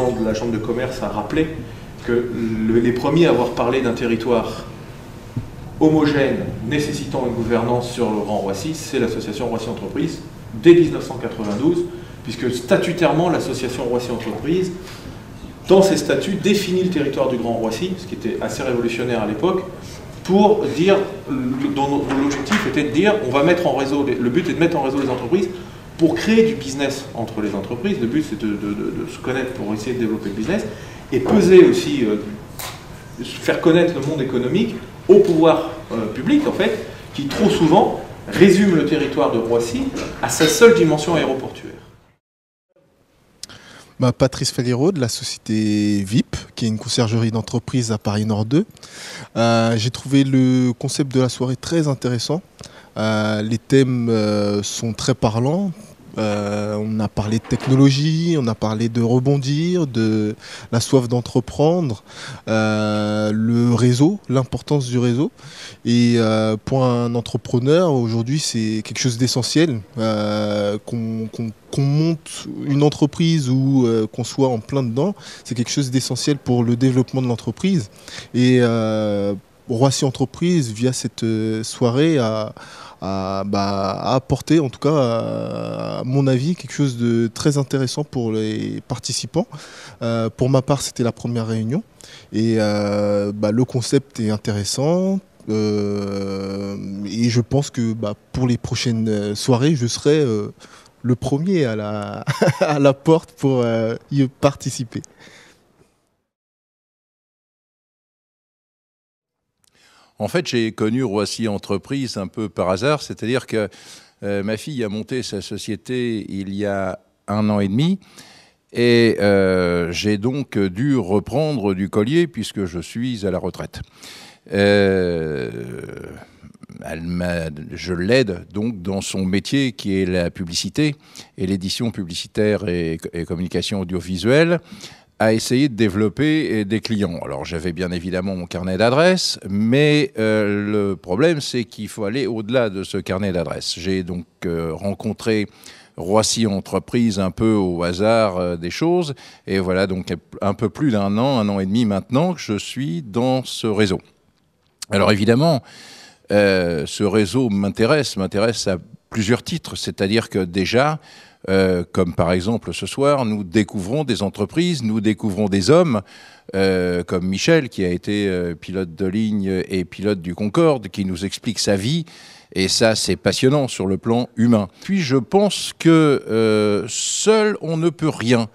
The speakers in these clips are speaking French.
président de la Chambre de commerce a rappelé que les premiers à avoir parlé d'un territoire homogène nécessitant une gouvernance sur le Grand Roissy, c'est l'association Roissy Entreprises, dès 1992, puisque statutairement l'association Roissy Entreprises, dans ses statuts, définit le territoire du Grand Roissy, ce qui était assez révolutionnaire à l'époque, pour dire, dont l'objectif était de dire, on va mettre en réseau, le but est de mettre en réseau les entreprises pour créer du business entre les entreprises. Le but c'est de se connaître pour essayer de développer le business, et peser aussi, faire connaître le monde économique au pouvoir public, en fait, qui trop souvent résume le territoire de Roissy à sa seule dimension aéroportuaire. Patrice Faliero de la société VIP, qui est une conciergerie d'entreprise à Paris Nord 2. J'ai trouvé le concept de la soirée très intéressant. Les thèmes sont très parlants. On a parlé de technologie, on a parlé de rebondir, de la soif d'entreprendre, le réseau, l'importance du réseau. Et pour un entrepreneur, aujourd'hui, c'est quelque chose d'essentiel. Qu'on monte une entreprise ou qu'on soit en plein dedans, c'est quelque chose d'essentiel pour le développement de l'entreprise. Et Roissy Entreprise, via cette soirée, a apporté, en tout cas à mon avis, quelque chose de très intéressant pour les participants. Pour ma part, c'était la première réunion et le concept est intéressant. Et je pense que pour les prochaines soirées, je serai le premier à la porte pour y participer. En fait, j'ai connu Roissy Entreprise un peu par hasard, c'est-à-dire que ma fille a monté sa société il y a 1 an et demi, et j'ai donc dû reprendre du collier puisque je suis à la retraite. Je l'aide donc dans son métier qui est la publicité et l'édition publicitaire et communication audiovisuelle, à essayer de développer des clients. Alors j'avais bien évidemment mon carnet d'adresses, mais le problème c'est qu'il faut aller au-delà de ce carnet d'adresses. J'ai donc rencontré Roissy Entreprise un peu au hasard des choses, et voilà donc un peu plus d'1 an et demi maintenant que je suis dans ce réseau. Alors évidemment, ce réseau m'intéresse à plusieurs titres, c'est-à-dire que déjà, comme par exemple ce soir, nous découvrons des entreprises, nous découvrons des hommes, comme Michel, qui a été pilote de ligne et pilote du Concorde, qui nous explique sa vie, et ça c'est passionnant sur le plan humain. Puis je pense que seul on ne peut rien,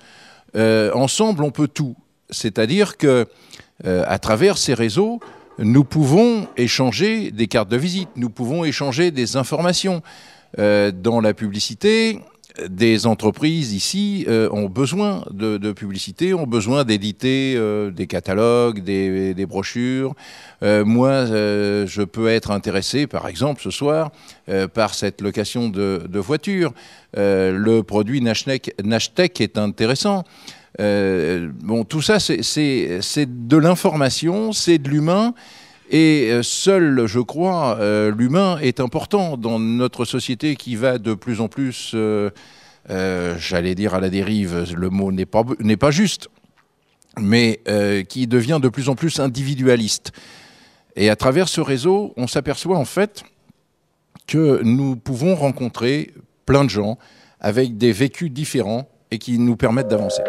ensemble on peut tout, c'est-à-dire que à travers ces réseaux, nous pouvons échanger des cartes de visite, nous pouvons échanger des informations. Dans la publicité, des entreprises ici ont besoin de publicité, ont besoin d'éditer des catalogues, des brochures. Moi, je peux être intéressé, par exemple, ce soir, par cette location de voitures. Le produit Nashtec est intéressant. Bon, tout ça, c'est de l'information, c'est de l'humain. Et seul, je crois, l'humain est important dans notre société qui va de plus en plus, j'allais dire à la dérive, le mot n'est pas juste, mais qui devient de plus en plus individualiste. Et à travers ce réseau, on s'aperçoit en fait que nous pouvons rencontrer plein de gens avec des vécus différents et qui nous permettent d'avancer.